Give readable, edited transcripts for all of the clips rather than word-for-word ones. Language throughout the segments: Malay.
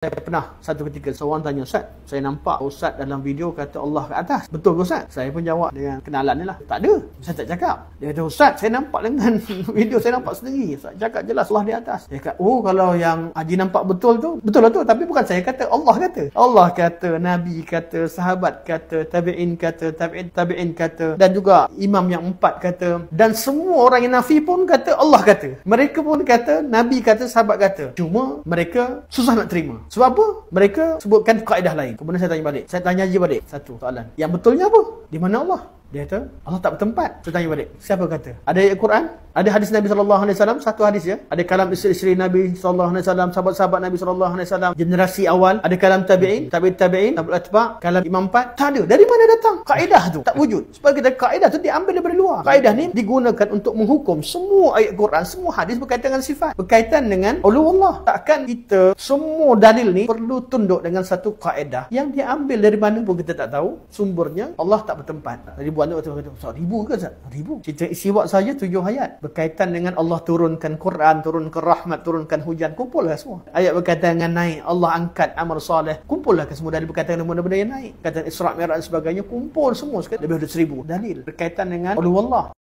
Saya pernah satu ketika seorang tanya, Ustaz, saya nampak Ustaz dalam video kata Allah ke atas. Betul ke Ustaz? Saya pun jawab dengan kenalan ni lah. Tak ada. Saya tak cakap. Dia kata, Ustaz, saya nampak dengan video saya nampak sendiri. Ustaz cakap jelas Allah di atas. Saya kata, oh kalau yang Haji nampak betul tu, betul lah tu. Tapi bukan saya kata, Allah kata. Allah kata, Nabi kata, sahabat kata, tabi'in kata, tabi'in kata. Dan juga imam yang 4 kata. Dan semua orang yang nafi pun kata, Allah kata. Mereka pun kata, Nabi kata, sahabat kata. Cuma mereka susah nak terima. Sebab apa? Mereka sebutkan kaedah lain. Kemudian saya tanya balik. Saya tanya Haji balik. Satu soalan. Yang betulnya apa? Di mana Allah? Dia kata, Allah tak bertempat. Saya tanya balik. Siapa kata? Ada ayat Quran? Ada hadis Nabi SAW? Satu hadis ya. Ada kalam isteri-isteri Nabi SAW, sahabat-sahabat Nabi SAW, generasi awal. Ada kalam tabi'in, tabi'in, tabi'ut atba', kalam imam 4. Tak ada. Dari mana datang? Kaedah tu tak wujud. Sebab kita kaedah tu diambil daripada luar. Kaedah ni digunakan untuk menghukum semua ayat Quran, semua hadis berkaitan dengan sifat, berkaitan dengan uluhullah. Takkan kita semua dalil ni perlu tunduk dengan satu kaedah yang diambil dari mana pun kita tak tahu sumbernya. Allah tak bertempat. Ribuan tu kata, ribu ke Ustaz? Ribu. Cerita istiwa saja 7 ayat. Berkaitan dengan Allah turunkan Quran, turunkan rahmat, turunkan hujan, kumpullah semua. Ayat berkaitan dengan naik, Allah angkat amal soleh, kumpullah ke semua dalil berkaitan dengan benda-benda yang naik. Berkaitan Isra' Mi'raj dan sebagainya, kumpul semua sekali. Lebih dari 1000 dalil berkaitan dengan Allah.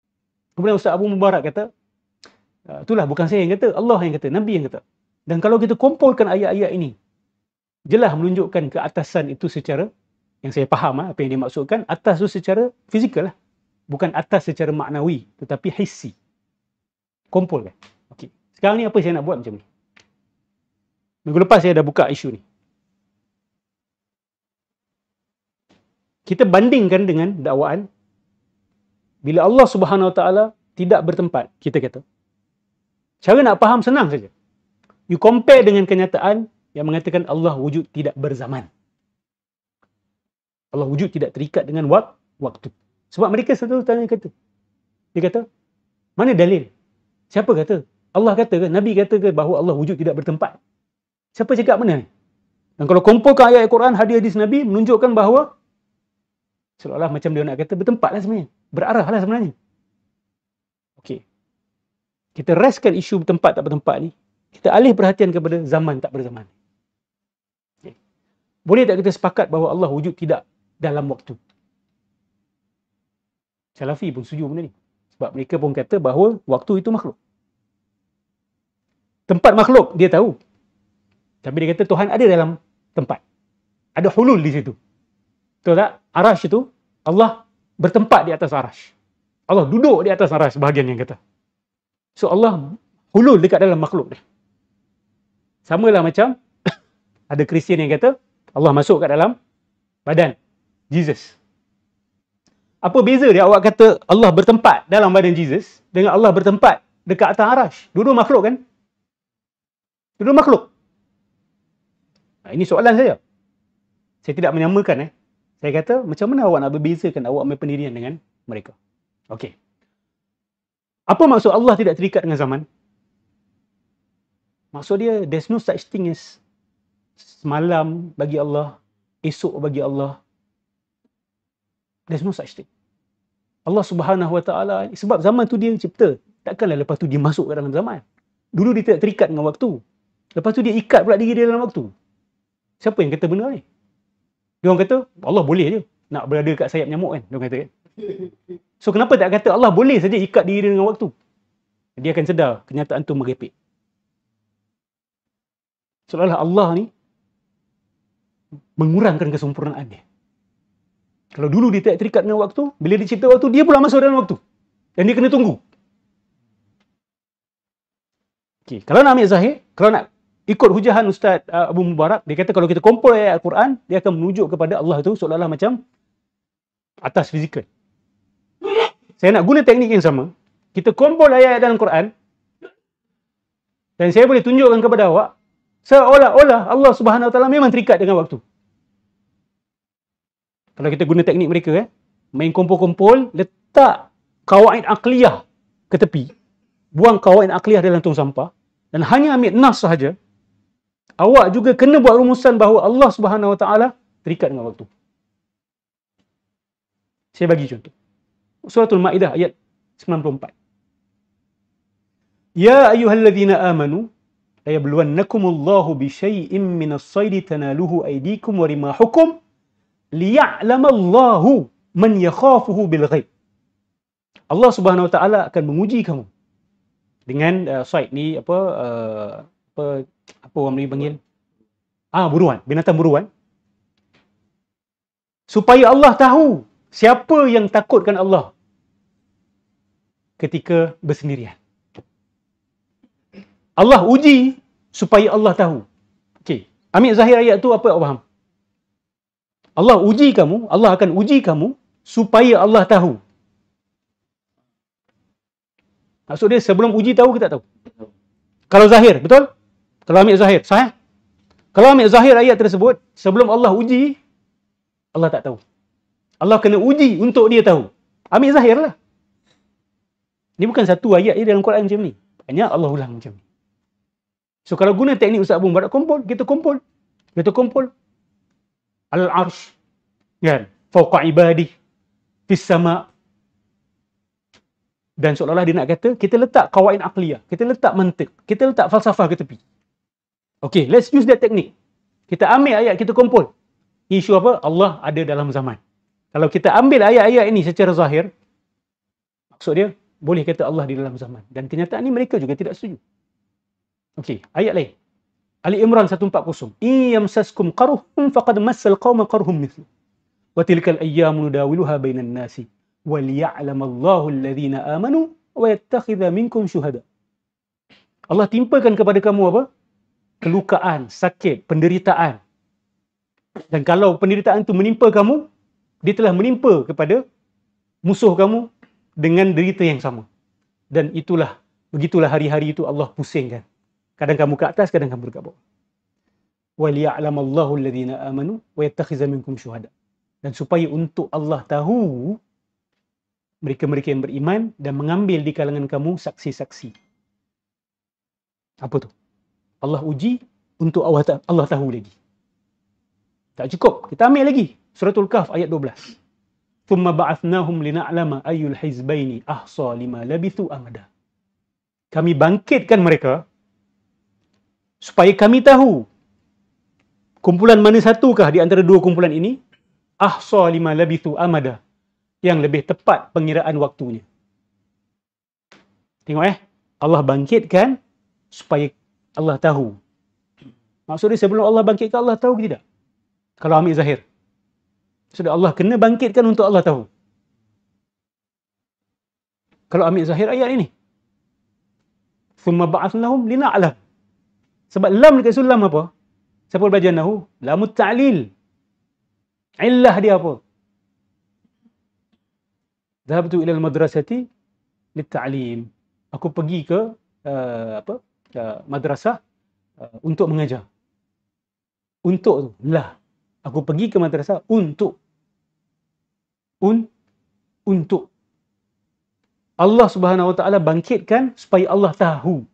Kemudian Ustaz Abu Mubarak kata, itulah bukan saya yang kata, Allah yang kata, Nabi yang kata. Dan kalau kita kumpulkan ayat-ayat ini, jelas menunjukkan keatasan itu secara, yang saya faham apa yang dimaksudkan, atas itu secara fizikal lah. Bukan atas secara maknawi, tetapi hissi. Kumpulkan. Okey. Sekarang ni apa saya nak buat macam ni? Minggu lepas saya dah buka isu ni. Kita bandingkan dengan dakwaan bila Allah Subhanahu Wa Taala tidak bertempat, kita kata. Cara nak faham senang saja. You compare dengan kenyataan yang mengatakan Allah wujud tidak berzaman. Allah wujud tidak terikat dengan waktu. Sebab mereka selalu tanya kata. Dia kata, mana dalil? Siapa kata? Allah kata ke? Nabi kata ke bahawa Allah wujud tidak bertempat? Siapa cakap mana? Dan kalau kumpulkan ayat Quran, hadis-hadis Nabi menunjukkan bahawa seolah-olah macam dia nak kata bertempat lah sebenarnya. Berarah lah sebenarnya. Okey. Kita reskan isu bertempat tak bertempat ni. Kita alih perhatian kepada zaman tak berzaman. Okay. Boleh tak kita sepakat bahawa Allah wujud tidak dalam waktu? Salafi pun setuju benda ni. Sebab mereka pun kata bahawa waktu itu makhluk. Tempat makhluk, dia tahu. Tapi dia kata Tuhan ada dalam tempat. Ada hulul di situ. Betul tak? Arash itu, Allah bertempat di atas arash. Allah duduk di atas arash, bahagian yang kata. So Allah hulul dekat dalam makhluk dia. Sama lah macam ada Kristian yang kata Allah masuk kat dalam badan Jesus. Apa beza dia awak kata Allah bertempat dalam badan Jesus dengan Allah bertempat dekat atas arash? Dua-dua makhluk kan? Dua-dua makhluk. Ini soalan saya. Saya tidak menyamakan. Saya kata macam mana awak nak berbezakan awak punya pendirian dengan mereka? Okey. Apa maksud Allah tidak terikat dengan zaman? Maksud dia, there's no such thing as semalam bagi Allah, esok bagi Allah. There's no such thing. Allah Subhanahu Wa Taala, sebab zaman tu dia cipta. Takkanlah lepas tu dia masuk ke dalam zaman. Dulu dia tidak terikat dengan waktu. Lepas tu dia ikat pula diri dia dalam waktu. Siapa yang kata benar ni? Dia orang kata, Allah boleh je nak berada kat sayap nyamuk kan? Dia orang kata kan? So kenapa tak kata Allah boleh saja ikat diri dengan waktu? Dia akan sedar kenyataan tu merepek. Seolah-olah Allah ni mengurangkan kesempurnaan dia. Kalau dulu dia tak terikat dengan waktu, bila dia cipta waktu, dia pula masuk dalam waktu. Dan dia kena tunggu. Okay. Kalau nak ambil zahir, kalau nak ikut hujahan Ustaz Abu Mubarak, dia kata kalau kita kumpul ayat Al-Quran, dia akan menunjuk kepada Allah itu seolah-olah macam atas fizikal. Saya nak guna teknik yang sama. Kita kumpul ayat dalam Quran, dan saya boleh tunjukkan kepada awak, seolah-olah Allah Subhanahu Wa Taala memang terikat dengan waktu. Kalau kita guna teknik mereka, main kumpul-kumpul, letak kawaid aqliyah ke tepi, buang kawaid aqliyah dalam tong sampah, dan hanya ambil nas sahaja, awak juga kena buat rumusan bahawa Allah Subhanahu Wa Taala terikat dengan waktu. Saya bagi contoh. Suratul Maidah ayat 94. Ya ayyuhalladzina amanu la yabluwannakumullahu bi syai'in minas saidi tanaluhu aydikum wa rimahukum liya'lamallahu man yakhafuhu bil ghaib. Allah Subhanahu Wa Taala akan menguji kamu dengan said ni apa orang Melayu panggil buruan, binatang buruan, supaya Allah tahu siapa yang takutkan Allah ketika bersendirian. Allah uji supaya Allah tahu. Okey, ambil zahir ayat tu apa awak faham? Allah uji kamu, Allah akan uji kamu supaya Allah tahu. Maksud dia sebelum uji tahu ke tak tahu? Kalau zahir, betul? Kalau ambil zahir, sahih? Kalau ambil zahir ayat tersebut, sebelum Allah uji, Allah tak tahu. Allah kena uji untuk dia tahu. Ambil zahir lah. Ini bukan satu ayat je dalam Quran macam ni. Banyak Allah ulang macam ni. So kalau guna teknik Ustaz Abu Mubarak, kita kumpul. Al-arsh. Kan? Fauqa ibadih. Fis sama'. Dan seolah-olah dia nak kata, kita letak qawaid aqliyah, kita letak mantik, kita letak falsafah ke tepi. Okay, let's use that technique. Kita ambil ayat, kita kumpul. Isu apa? Allah ada dalam zaman. Kalau kita ambil ayat-ayat ini secara zahir, maksud dia, boleh kata Allah di dalam zaman. Dan kenyataan ini mereka juga tidak setuju. Okay, ayat lain. Ali Imran 140. Iyamsaskum qaruhum faqad massal qawma qaruhum mithlu. Wa tilkal ayyamu nudawiluha bainan nasi. وَلِيَعْلَمَ اللَّهُ الَّذِينَ آمَنُوا وَيَتَّخِذَ مِنْكُمْ شُهَدَاءَ. Allah timpakan kepada kamu apa? Kelukaan, sakit, penderitaan. Dan kalau penderitaan itu menimpa kamu, dia telah menimpa kepada musuh kamu dengan derita yang sama. Dan begitulah hari-hari itu Allah pusingkan. Kadang kamu ke atas, kadang kamu dekat bawah. وَلِيَعْلَمَ اللَّهُ الَّذِينَ آمَنُوا وَيَتَّخِذَ مِنْكُمْ شُهَدَاءَ. Dan supaya untuk Allah tahu mereka-mereka yang beriman dan mengambil di kalangan kamu saksi-saksi. Apa tu? Allah uji untuk Allah tahu lagi. Tak cukup. Kita ambil lagi. Suratul Kahf ayat 12. ثُمَّ بَعَثْنَاهُمْ لِنَعْلَمَ أَيُّ الْحِزْبَيْنِ أَحْصَى لِمَا لَبِثُوا أَمَدًا. Kami bangkitkan mereka supaya kami tahu kumpulan mana satukah di antara dua kumpulan ini أَحْصَى لِمَا لَبِثُوا أَمَدًا, yang lebih tepat pengiraan waktunya. Tengok Allah bangkitkan supaya Allah tahu. Maksudnya sebelum Allah bangkitkan, Allah tahu ke tidak? Kalau ambil zahir. Sudah Allah kena bangkitkan untuk Allah tahu. Kalau ambil zahir ayat ini. ثُمَّ بَعَثْنَاهُمْ لِنَعْلَمَ. Sebab lam dekat sulam apa? Siapa belajar nahu? Lamut ta'lil. Illah dia apa? Dhahabtu ila al-madrasati lit-ta'lim. Aku pergi ke madrasah untuk mengajar. Untuk tu lah. Aku pergi ke madrasah untuk Allah Subhanahu Wa Taala bangkitkan supaya Allah tahu.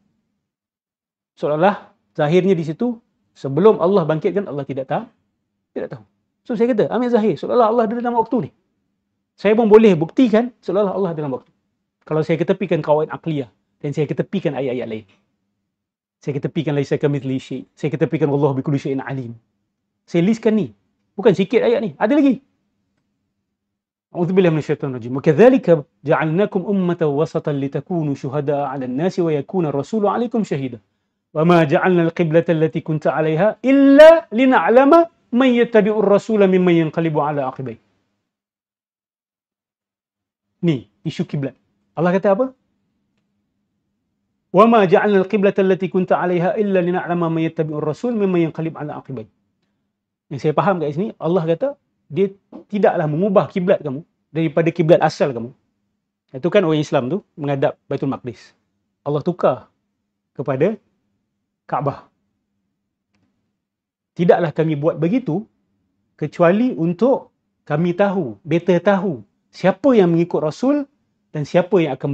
Seolah-olah zahirnya di situ sebelum Allah bangkitkan Allah tidak tahu. So saya kata ambil zahir seolah-olah Allah ada dalam waktu ni. Saya pun boleh buktikan seolah-olah Allah dalam waktu. Kalau saya ketepikan qawaid aqliyah dan saya ketepikan ayat-ayat lain. Saya ketepikan laisa kamitslihi syai'. Saya ketepikan wallahu bikulli syai'in alim. Saya listkan ni. Bukan sikit ayat ni. Ada lagi. A'udzubillahi minasyaitonir rajim. Wa kadzalika ja'alnakum ummatan wasatan litakunu syuhada'a 'alan nasi wa yakuna ar-rasulu 'alaikum syahida. Wa ma ja'alna al-qiblata allati kunta 'alaiha illa lina'lama man yattabi'ur rasula mimman yanqalibu 'ala 'aqibai. Ni isu kiblat. Allah kata apa? Wa ma ja'alna al-qiblata allati kunta 'alaiha illa lina'lama man yattabi'ur rasul mimman yanqalib 'ala 'aqibai. Yang saya faham kat sini, Allah kata dia tidaklah mengubah kiblat kamu daripada kiblat asal kamu. Itu kan orang Islam tu menghadap Baitul Maqdis. Allah tukar kepada Kaabah. Tidaklah kami buat begitu kecuali untuk kami tahu, better tahu siapa yang mengikut Rasul dan siapa yang akan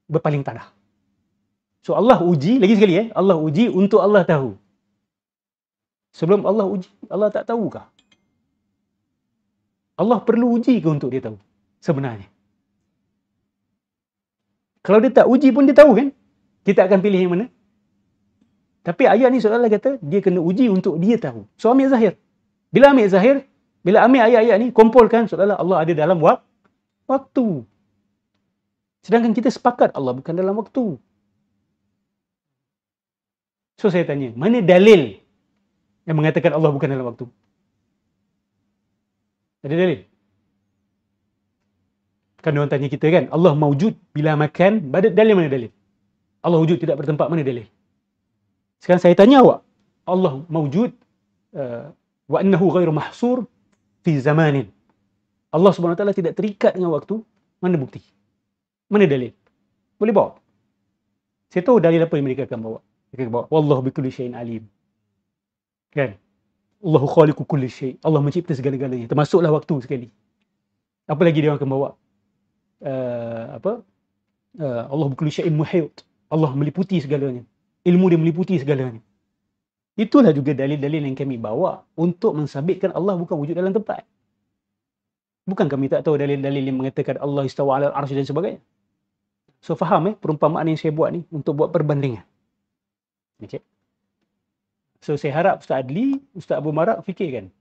berpaling tanah. So Allah uji, lagi sekali Allah uji untuk Allah tahu. Sebelum Allah uji, Allah tak tahukah? Allah perlu uji ke untuk dia tahu sebenarnya? Kalau dia tak uji pun dia tahu kan? Kita akan pilih yang mana? Tapi ayat ni seolah-olah kata dia kena uji untuk dia tahu. So ambil zahir. Bila ambil zahir, bila ambil ayat-ayat ni, kumpulkan seolah-olah Allah ada dalam waktu. Sedangkan kita sepakat Allah bukan dalam waktu. So saya tanya, mana dalil yang mengatakan Allah bukan dalam waktu? Ada dalil? Kan orang tanya kita kan, Allah mawjud bila makan, dalil mana dalil? Allah wujud tidak bertempat, mana dalil? Sekarang saya tanya awak, Allah mawjud wa annahu ghairu mahsur fi zamanin. Allah SWT tidak terikat dengan waktu, mana bukti? Mana dalil? Boleh bawa? Saya tahu dalil apa yang mereka akan bawa. Mereka akan bawa, wallahu bikulli syai'in alim. Kan? Allahu khaliqu kulli syai'. Allah mencipta segala-galanya, termasuklah waktu sekali. Apa lagi dia akan bawa? Allah bikulli syai'in muhit. Allah meliputi segalanya. Ilmu dia meliputi segalanya. Itulah juga dalil-dalil yang kami bawa untuk mensabitkan Allah bukan wujud dalam tempat. Bukan kami tak tahu dalil-dalil yang mengatakan Allah istawa ala al-arsy dan sebagainya. So faham perumpamaan yang saya buat ni untuk buat perbandingan. Okay. So saya harap Ustaz Adli, Ustaz Abu Marak fikirkan.